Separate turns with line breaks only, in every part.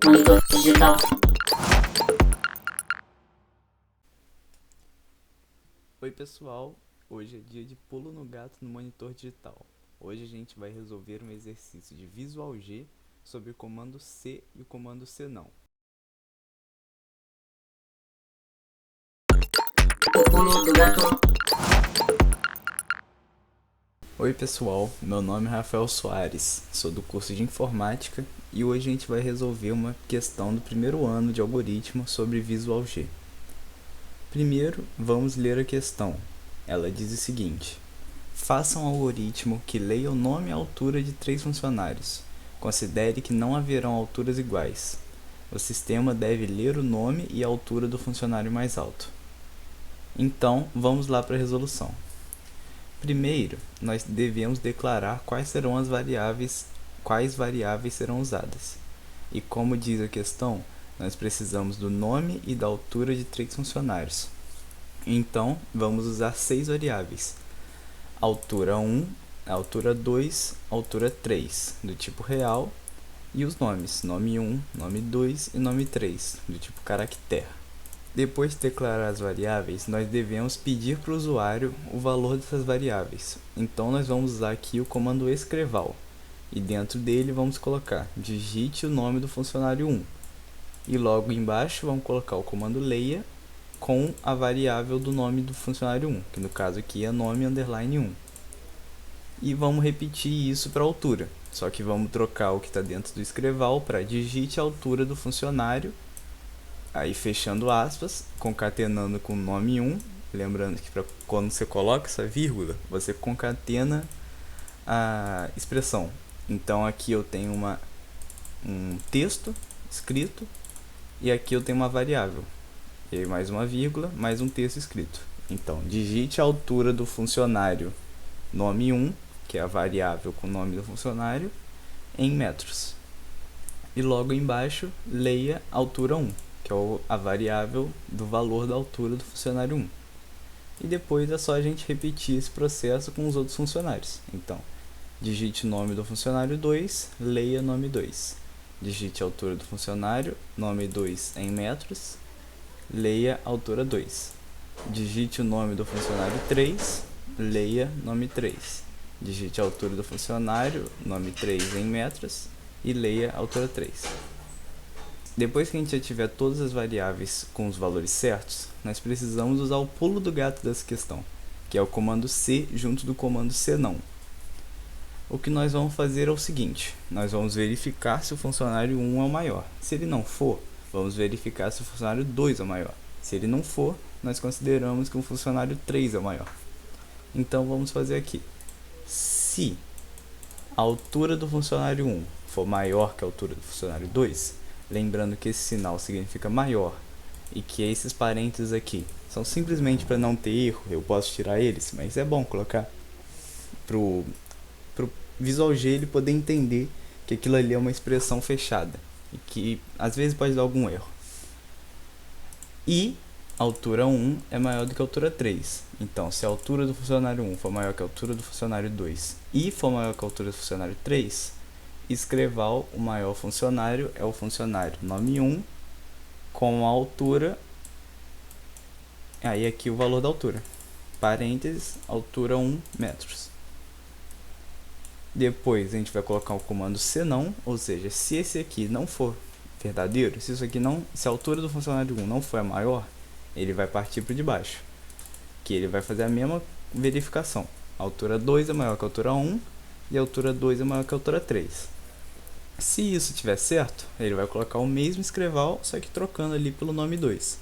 Monitor digital.
Oi pessoal, hoje é dia de pulo no gato no monitor digital. Hoje a gente vai resolver um exercício de Visual G sobre o comando C e o comando C não.
O pulo do gato.
Oi pessoal, meu nome é Rafael Soares, sou do curso de Informática e hoje a gente vai resolver uma questão do primeiro ano de algoritmo sobre Visual G. Primeiro, vamos ler a questão. Ela diz o seguinte: faça um algoritmo que leia o nome e a altura de 3 funcionários. Considere que não haverão alturas iguais. O sistema deve ler o nome e a altura do funcionário mais alto. Então, vamos lá para a resolução. Primeiro, nós devemos declarar quais variáveis serão usadas. E como diz a questão, nós precisamos do nome e da altura de 3 funcionários. Então, vamos usar 6 variáveis. Altura 1, altura 2, altura 3, do tipo real, e os nomes, nome 1, nome 2 e nome 3, do tipo caractere. Depois de declarar as variáveis, nós devemos pedir para o usuário o valor dessas variáveis. Então nós vamos usar aqui o comando escreval, e dentro dele vamos colocar digite o nome do funcionário 1. E logo embaixo vamos colocar o comando leia com a variável do nome do funcionário 1, que no caso aqui é nome underline 1. E vamos repetir isso para a altura, só que vamos trocar o que está dentro do escreval para digite a altura do funcionário, aí fechando aspas, concatenando com o nome 1, lembrando que quando você coloca essa vírgula, você concatena a expressão. Então aqui eu tenho um texto escrito e aqui eu tenho uma variável, e aí mais uma vírgula, mais um texto escrito. Então digite a altura do funcionário nome 1, que é a variável com o nome do funcionário, em metros. E logo embaixo, leia altura 1, que é a variável do valor da altura do funcionário 1. E depois é só a gente repetir esse processo com os outros funcionários. Então, digite o nome do funcionário 2, leia nome 2. Digite a altura do funcionário, nome 2 em metros, leia altura 2. Digite o nome do funcionário 3, leia nome 3. Digite a altura do funcionário, nome 3 em metros, e leia a altura 3. Depois que a gente já tiver todas as variáveis com os valores certos, nós precisamos usar o pulo do gato dessa questão, que é o comando C junto do comando C não. O que nós vamos fazer é o seguinte: nós vamos verificar se o funcionário 1 é o maior. Se ele não for, vamos verificar se o funcionário 2 é o maior. Se ele não for, nós consideramos que o funcionário 3 é o maior. Então vamos fazer aqui. Se a altura do funcionário 1 for maior que a altura do funcionário 2, lembrando que esse sinal significa maior e que esses parênteses aqui são simplesmente para não ter erro, eu posso tirar eles, mas é bom colocar pro Visual G ele poder entender que aquilo ali é uma expressão fechada e que às vezes pode dar algum erro. E a altura 1 é maior do que a altura 3. Então, se a altura do funcionário 1 for maior que a altura do funcionário 2 e for maior que a altura do funcionário 3, escreval o maior funcionário é o funcionário nome 1 com a altura, aí aqui o valor da altura, parênteses, altura 1 metros. Depois a gente vai colocar o comando se não, ou seja, se esse aqui não for verdadeiro, se a altura do funcionário 1 não for a maior, ele vai partir para o de baixo, que ele vai fazer a mesma verificação. A altura 2 é maior que a altura 1 e a altura 2 é maior que a altura 3. Se isso estiver certo, ele vai colocar o mesmo escreval, só que trocando ali pelo nome 2.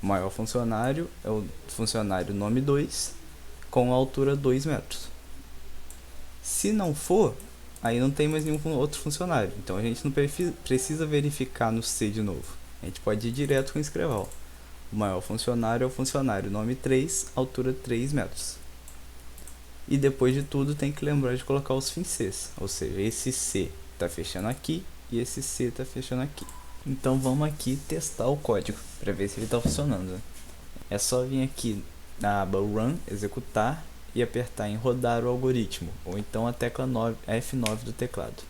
O maior funcionário é o funcionário nome 2 com a altura 2 metros. Se não for, aí não tem mais nenhum outro funcionário. Então a gente não precisa verificar no C de novo. A gente pode ir direto com o escreval. O maior funcionário é o funcionário nome 3, altura 3 metros. E depois de tudo tem que lembrar de colocar os fins Cs, ou seja, esse C está fechando aqui e esse C está fechando aqui. Então vamos aqui testar o código para ver se ele está funcionando. É só vir aqui na aba Run, executar e apertar em rodar o algoritmo, ou então a tecla F9 do teclado.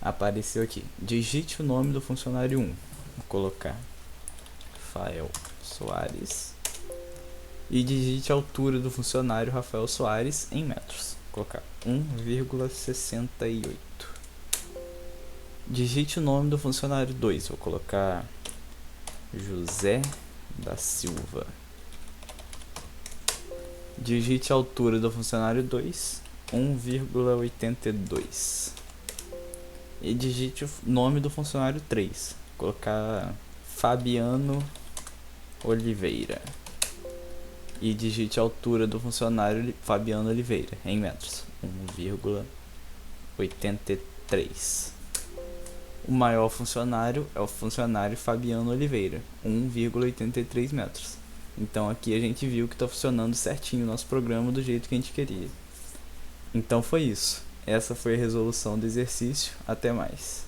Apareceu aqui. Digite o nome do funcionário 1. Vou colocar Rafael Soares. E digite a altura do funcionário Rafael Soares em metros. Vou colocar 1,68. Digite o nome do funcionário 2. Vou colocar José da Silva. Digite a altura do funcionário 2, 1,82. E digite o nome do funcionário 3. Vou colocar Fabiano Oliveira. E digite a altura do funcionário Fabiano Oliveira em metros, 1,83. O maior funcionário é o funcionário Fabiano Oliveira, 1,83 metros. Então aqui a gente viu que está funcionando certinho o nosso programa do jeito que a gente queria. Então foi isso. Essa foi a resolução do exercício. Até mais.